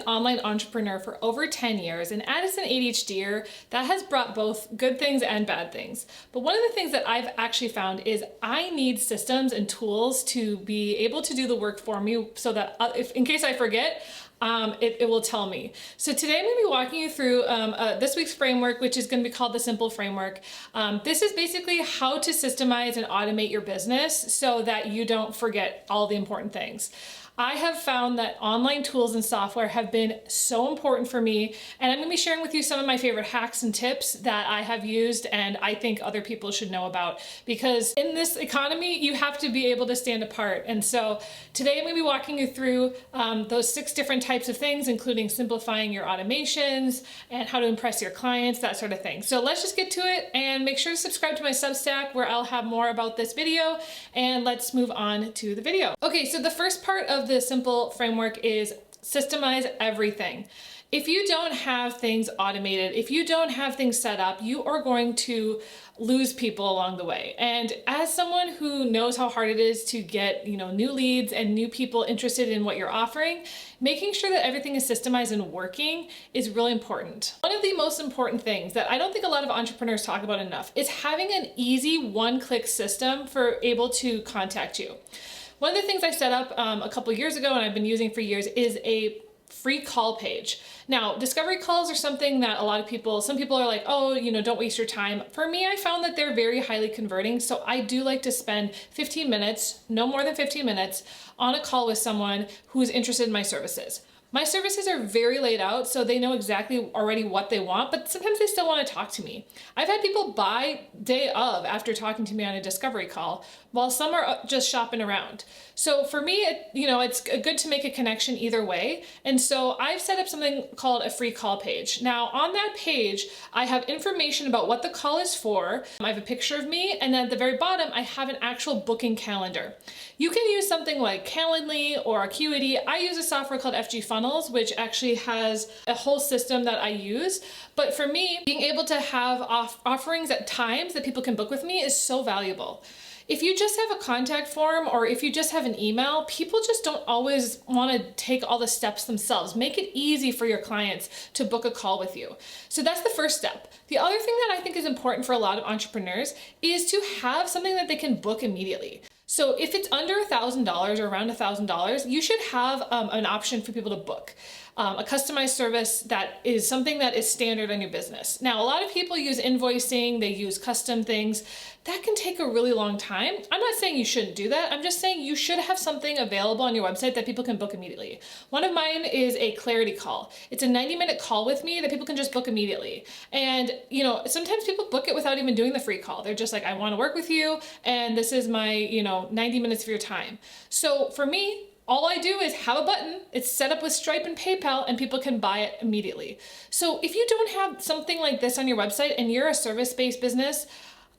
online entrepreneur for over 10 years, and as an ADHDer, that has brought both good things and bad things. But one of the things that I've actually found is I need systems and tools to be able to do the work for me so that if in case I forget, it will tell me. So today I'm going to be walking you through this week's framework, which is going to be called the Simple Framework. This is basically how to systemize and automate your business so that you don't forget all the important things. I have found that online tools and software have been so important for me, and I'm going to be sharing with you some of my favorite hacks and tips that I have used and I think other people should know about, because in this economy you have to be able to stand apart. And so today I'm going to be walking you through those 6 different types of things, including simplifying your automations and how to impress your clients, that sort of thing. So let's just get to it, and make sure to subscribe to my Substack where I'll have more about this video, and let's move on to the video. Okay, so the first part of the Simple Framework is systemize everything. If you don't have things automated, if you don't have things set up, you are going to lose people along the way. And as someone who knows how hard it is to get, new leads and new people interested in what you're offering, making sure that everything is systemized and working is really important. One of the most important things that I don't think a lot of entrepreneurs talk about enough is having an easy one-click system for able to contact you. One of the things I set up a couple years ago and I've been using for years is a free call page. Now, discovery calls are something that some people are like, oh, don't waste your time. For me, I found that they're very highly converting. So I do like to spend 15 minutes, no more than 15 minutes, on a call with someone who's interested in my services. My services are very laid out, so they know exactly already what they want, but sometimes they still want to talk to me. I've had people buy day of after talking to me on a discovery call, while some are just shopping around. So for me, it's good to make a connection either way. And so I've set up something called a free call page. Now on that page, I have information about what the call is for. I have a picture of me, and then at the very bottom, I have an actual booking calendar. You can use something like Calendly or Acuity. I use a software called FGFunnels, which actually has a whole system that I use. But for me, being able to have offerings at times that people can book with me is so valuable. If you just have a contact form or if you just have an email, people just don't always want to take all the steps themselves. Make it easy for your clients to book a call with you. So that's the first step. The other thing that I think is important for a lot of entrepreneurs is to have something that they can book immediately. So if it's under $1,000 or around $1,000, you should have an option for people to book. A customized service that is something that is standard on your business. Now, a lot of people use invoicing, they use custom things. That can take a really long time. I'm not saying you shouldn't do that. I'm just saying you should have something available on your website that people can book immediately. One of mine is a clarity call. It's a 90-minute call with me that people can just book immediately. And, sometimes people book it without even doing the free call. They're just like, I want to work with you, and this is my, 90 minutes of your time. So for me, all I do is have a button, it's set up with Stripe and PayPal, and people can buy it immediately. So if you don't have something like this on your website and you're a service-based business,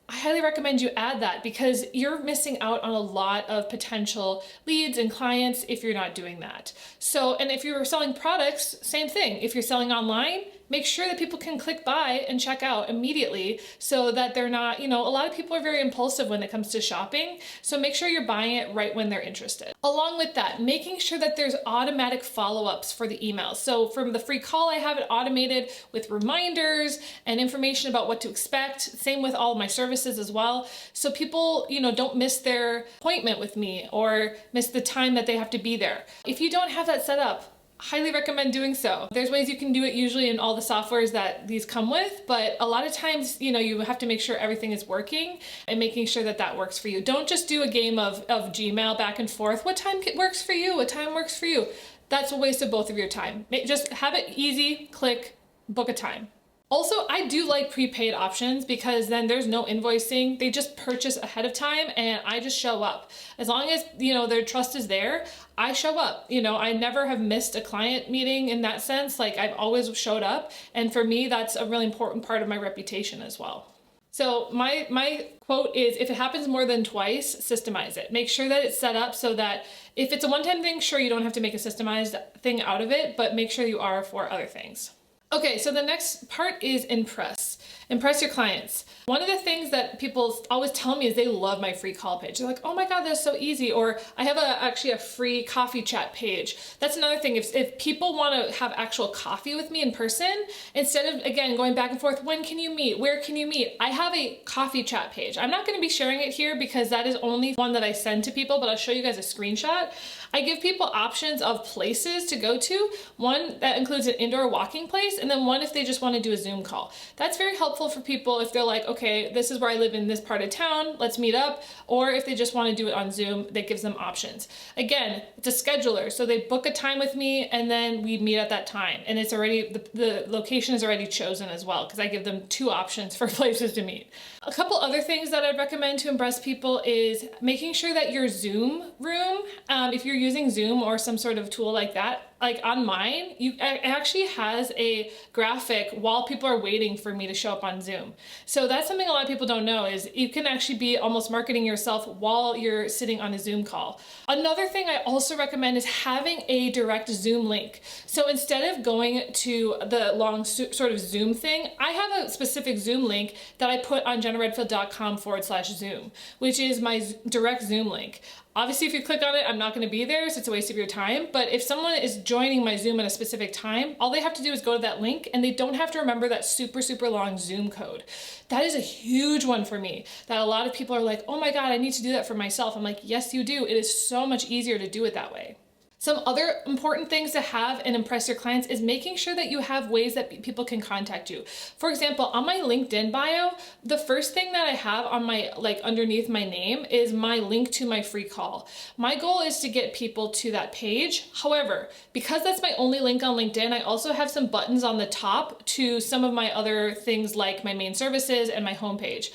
I highly recommend you add that, because you're missing out on a lot of potential leads and clients if you're not doing that. So, and if you're selling products, same thing. If you're selling online, make sure that people can click buy and check out immediately so that they're not, a lot of people are very impulsive when it comes to shopping. So make sure you're buying it right when they're interested. Along with that, making sure that there's automatic follow-ups for the emails. So from the free call, I have it automated with reminders and information about what to expect. Same with all of my services as well. So people, don't miss their appointment with me or miss the time that they have to be there. If you don't have that set up, highly recommend doing so. There's ways you can do it usually in all the softwares that these come with, but a lot of times, you have to make sure everything is working and making sure that that works for you. Don't just do a game of Gmail back and forth. What time works for you? What time works for you? That's a waste of both of your time. Just have it easy, click, book a time. Also, I do like prepaid options because then there's no invoicing. They just purchase ahead of time and I just show up. As long as, their trust is there, I show up. I never have missed a client meeting in that sense. Like, I've always showed up. And for me, that's a really important part of my reputation as well. So my quote is, if it happens more than twice, systemize it. Make sure that it's set up so that if it's a one-time thing, sure, you don't have to make a systemized thing out of it, but make sure you are for other things. Okay, so the next part is impress. Impress your clients. One of the things that people always tell me is they love my free call page. They're like, oh my God, that's so easy. Or I have actually a free coffee chat page. That's another thing. If people want to have actual coffee with me in person, instead of, again, going back and forth, when can you meet? Where can you meet? I have a coffee chat page. I'm not going to be sharing it here because that is only one that I send to people, but I'll show you guys a screenshot. I give people options of places to go to. One that includes an indoor walking place, and then one if they just want to do a Zoom call. That's very helpful for people if they're like, okay, this is where I live in this part of town, let's meet up. Or if they just want to do it on Zoom, that gives them options. Again, it's a scheduler. So they book a time with me and then we meet at that time. And it's already, the location is already chosen as well, because I give them 2 options for places to meet. A couple other things that I'd recommend to impress people is making sure that your Zoom room, if you're using Zoom or some sort of tool like that, like on mine, it actually has a graphic while people are waiting for me to show up on Zoom. So that's something a lot of people don't know, is you can actually be almost marketing yourself while you're sitting on a Zoom call. Another thing I also recommend is having a direct Zoom link. So instead of going to the long sort of Zoom thing, I have a specific Zoom link that I put on jennaredfield.com/Zoom, which is my direct Zoom link. Obviously, if you click on it, I'm not going to be there, so it's a waste of your time. But if someone is joining my Zoom at a specific time, all they have to do is go to that link and they don't have to remember that super, super long Zoom code. That is a huge one for me, that a lot of people are like, oh my God, I need to do that for myself. I'm like, yes, you do. It is so much easier to do it that way. Some other important things to have and impress your clients is making sure that you have ways that people can contact you. For example, on my LinkedIn bio, the first thing that I have on my, like underneath my name, is my link to my free call. My goal is to get people to that page. However, because that's my only link on LinkedIn, I also have some buttons on the top to some of my other things like my main services and my homepage.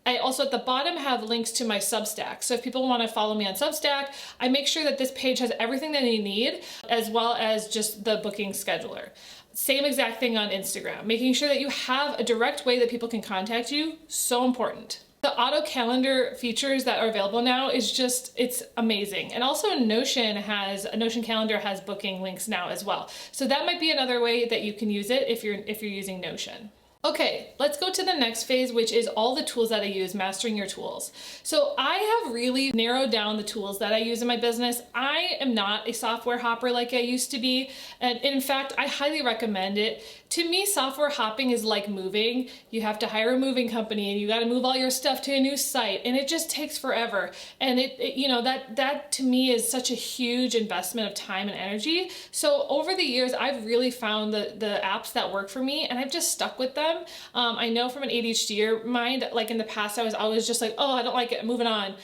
I also at the bottom have links to my Substack. So if people want to follow me on Substack, I make sure that this page has everything that they need, as well as just the booking scheduler. Same exact thing on Instagram. Making sure that you have a direct way that people can contact you, so important. The auto calendar features that are available now is just, it's amazing. And also Notion calendar has booking links now as well. So that might be another way that you can use it if you're using Notion. Okay, let's go to the next phase, which is all the tools that I use, mastering your tools. So I have really narrowed down the tools that I use in my business. I am not a software hopper like I used to be. And in fact, I highly recommend it. To me, software hopping is like moving. You have to hire a moving company and you got to move all your stuff to a new site, and it just takes forever. And that to me is such a huge investment of time and energy. So over the years, I've really found the apps that work for me, and I've just stuck with them. I know from an ADHD mind, like in the past, I was always just like, oh, I don't like it, moving on.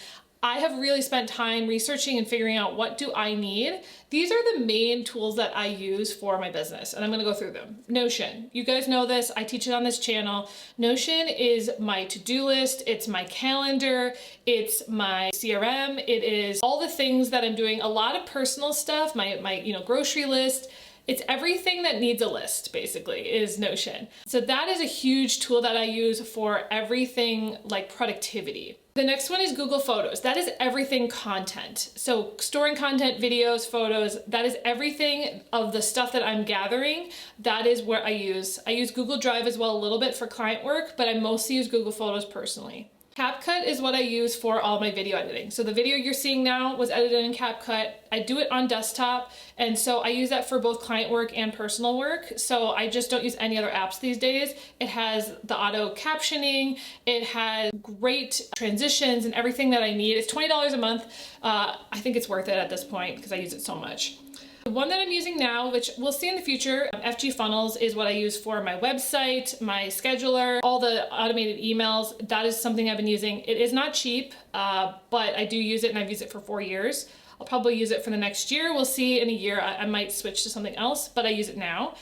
I have really spent time researching and figuring out what do I need. These are the main tools that I use for my business, and I'm gonna go through them. Notion, you guys know this, I teach it on this channel. Notion is my to-do list, it's my calendar, it's my CRM, it is all the things that I'm doing, a lot of personal stuff, my grocery list. It's everything that needs a list, basically, is Notion. So that is a huge tool that I use for everything like productivity. The next one is Google Photos. That is everything content. So storing content, videos, photos, that is everything of the stuff that I'm gathering. That is what I use. I use Google Drive as well a little bit for client work, but I mostly use Google Photos personally. CapCut is what I use for all my video editing. So the video you're seeing now was edited in CapCut. I do it on desktop, and so I use that for both client work and personal work. So I just don't use any other apps these days. It has the auto captioning, it has great transitions and everything that I need. It's $20 a month. I think it's worth it at this point because I use it so much. The one that I'm using now, which we'll see in the future, FGFunnels, is what I use for my website, my scheduler, all the automated emails. That is something I've been using. It is not cheap, but I do use it, and I've used it for 4 years. I'll probably use it for the next year. We'll see in a year. I might switch to something else, but I use it now.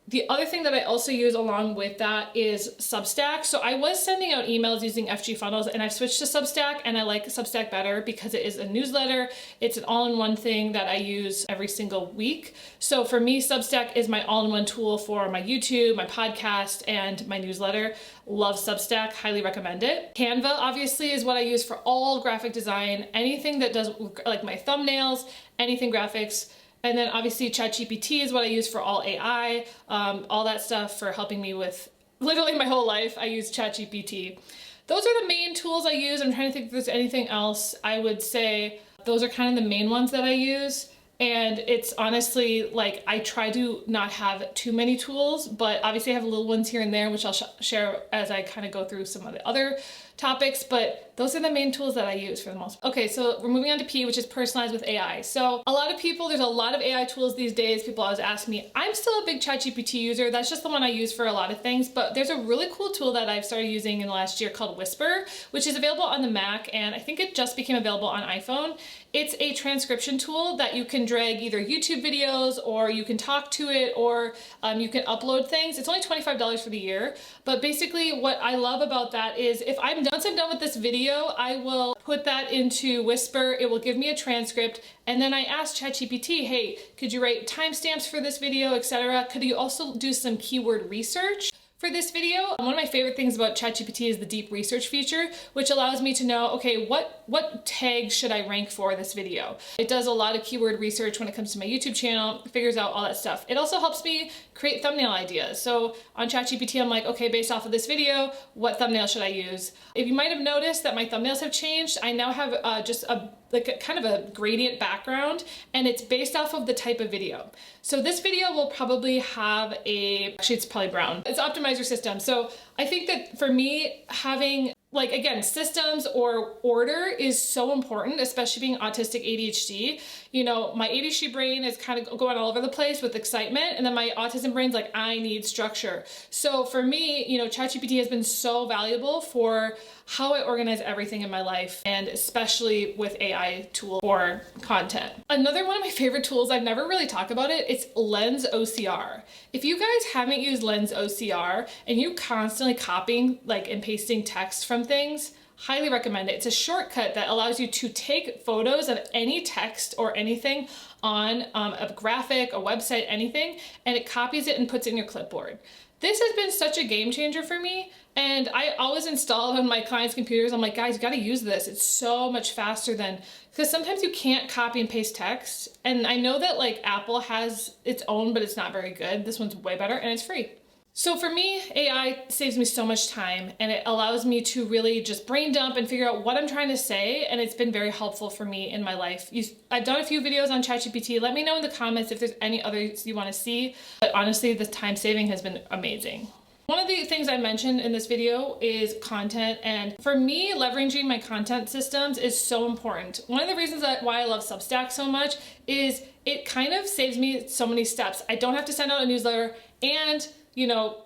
The other thing that I also use along with that is Substack. So I was sending out emails using FGFunnels, and I've switched to Substack, and I like Substack better because it is a newsletter. It's an all-in-one thing that I use every single week. So for me, Substack is my all-in-one tool for my YouTube, my podcast, and my newsletter. Love Substack, highly recommend it. Canva obviously is what I use for all graphic design, anything that does like my thumbnails, anything graphics. And then obviously ChatGPT is what I use for all AI, all that stuff for helping me with literally my whole life. I use ChatGPT. Those are the main tools I use. I'm trying to think if there's anything else. I would say those are kind of the main ones that I use. And it's honestly like I try to not have too many tools, but obviously I have little ones here and there, which I'll share as I kind of go through some of the other topics, but those are the main tools that I use for the most part. Okay, so we're moving on to P, which is personalized with AI. So a lot of people, there's a lot of AI tools these days. People always ask me, I'm still a big ChatGPT user. That's just the one I use for a lot of things, but there's a really cool tool that I've started using in the last year called Whisper, which is available on the Mac, and I think it just became available on iPhone. It's a transcription tool that you can drag either YouTube videos, or you can talk to it, or you can upload things. It's only $25 for the year, but basically what I love about that is if once I'm done with this video, I will put that into Whisper. It will give me a transcript, and then I ask ChatGPT, hey, could you write timestamps for this video, etc.? Could you also do some keyword research for this video? One of my favorite things about ChatGPT is the deep research feature, which allows me to know, okay, what tags should I rank for this video? It does a lot of keyword research when it comes to my YouTube channel, figures out all that stuff. It also helps me create thumbnail ideas. So on ChatGPT, I'm like, okay, based off of this video, what thumbnail should I use? If you might have noticed that my thumbnails have changed, I now have just kind of a gradient background, and it's based off of the type of video. So this video will probably have actually it's probably brown. It's optimizer system. So I think that for me, having like, again, systems or order is so important, especially being autistic ADHD. You know, my ADHD brain is kind of going all over the place with excitement, and then my autism brain's like, I need structure. So for me, you know, ChatGPT has been so valuable for how I organize everything in my life, and especially with AI tools or content. Another one of my favorite tools, I've never really talked about it, it's Lens OCR. If you guys haven't used Lens OCR and you constantly copying like and pasting text from things, highly recommend it. It's a shortcut that allows you to take photos of any text or anything on a graphic, a website, anything, and it copies it and puts it in your clipboard. This has been such a game changer for me, and I always install it on my clients' computers. I'm like, guys, you gotta use this. It's so much faster than, because sometimes you can't copy and paste text. And I know that like Apple has its own, but it's not very good. This one's way better, and it's free. So for me, AI saves me so much time, and it allows me to really just brain dump and figure out what I'm trying to say, and it's been very helpful for me in my life. I've done a few videos on ChatGPT. Let me know in the comments if there's any others you want to see, but honestly, the time saving has been amazing. One of the things I mentioned in this video is content, and for me, leveraging my content systems is so important. One of the reasons why I love Substack so much is it kind of saves me so many steps. I don't have to send out a newsletter and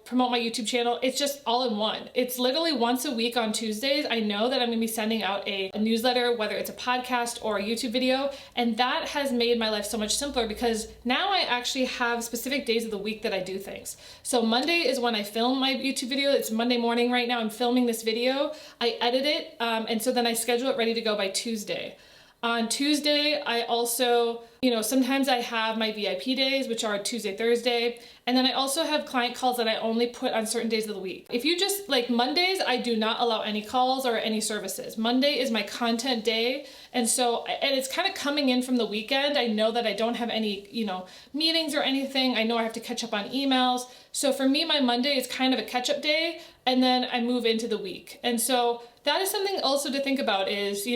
promote my YouTube channel. It's just all in one. It's literally once a week on Tuesdays. I know that I'm gonna be sending out a newsletter, whether it's a podcast or a YouTube video. And that has made my life so much simpler because now I actually have specific days of the week that I do things. So Monday is when I film my YouTube video. It's Monday morning right now. I'm filming this video. I edit it. And so then I schedule it ready to go by Tuesday. On Tuesday, I also, sometimes I have my VIP days, which are Tuesday, Thursday, and then I also have client calls that I only put on certain days of the week. If you just, like Mondays, I do not allow any calls or any services. Monday is my content day, and it's kind of coming in from the weekend. I know that I don't have any, meetings or anything. I know I have to catch up on emails. So for me, my Monday is kind of a catch-up day, and then I move into the week. And so that is something also to think about is,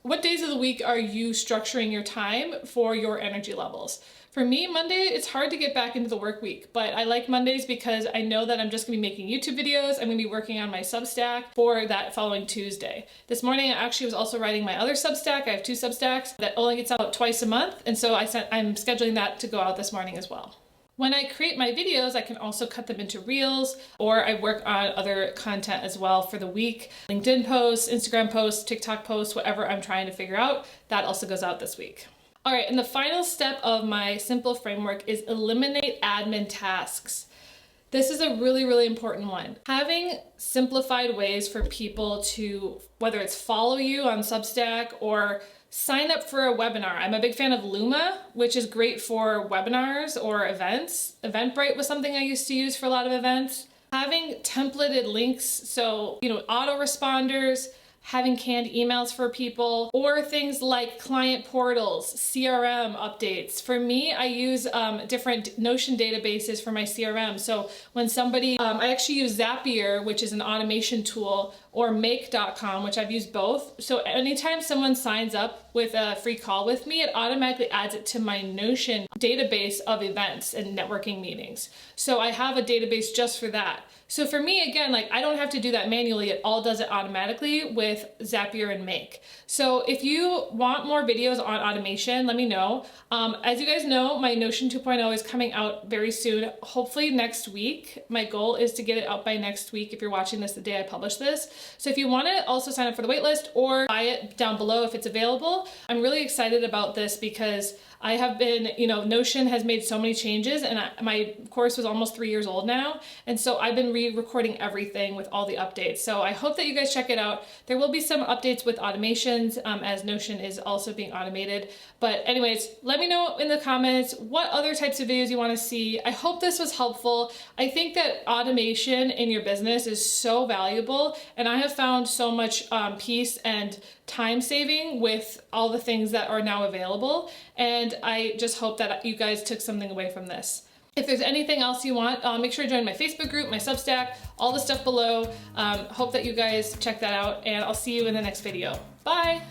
what days of the week are you structuring your time for your energy levels? For me, Monday, it's hard to get back into the work week, but I like Mondays because I know that I'm just gonna be making YouTube videos. I'm gonna be working on my Substack for that following Tuesday. This morning, I actually was also writing my other Substack. I have 2 Substacks that only gets out twice a month, and so I'm scheduling that to go out this morning as well. When I create my videos, I can also cut them into reels, or I work on other content as well for the week. LinkedIn posts, Instagram posts, TikTok posts, whatever I'm trying to figure out, that also goes out this week. All right, and the final step of my simple framework is eliminate admin tasks. This is a really, really important one. Having simplified ways for people to, whether it's follow you on Substack or sign up for a webinar. I'm a big fan of Luma, which is great for webinars or events. Eventbrite was something I used to use for a lot of events. Having templated links, so, autoresponders, having canned emails for people, or things like client portals, CRM updates. For me, I use different Notion databases for my CRM. So when somebody, I actually use Zapier, which is an automation tool, or make.com, which I've used both. So anytime someone signs up with a free call with me, it automatically adds it to my Notion database of events and networking meetings. So I have a database just for that. So for me, again, like I don't have to do that manually. It all does it automatically with Zapier and Make. So if you want more videos on automation, let me know. As you guys know, my Notion 2.0 is coming out very soon, hopefully next week. My goal is to get it out by next week if you're watching this the day I publish this. So if you want to also sign up for the waitlist or buy it down below if it's available. I'm really excited about this because I have been, Notion has made so many changes, and my course was almost 3 years old now. And so I've been re-recording everything with all the updates. So I hope that you guys check it out. There will be some updates with automations as Notion is also being automated. But anyways, let me know in the comments what other types of videos you want to see. I hope this was helpful. I think that automation in your business is so valuable, and I have found so much peace and time saving with all the things that are now available. And I just hope that you guys took something away from this. If there's anything else you want, make sure to join my Facebook group, my Substack, all the stuff below. Hope that you guys check that out, and I'll see you in the next video. Bye.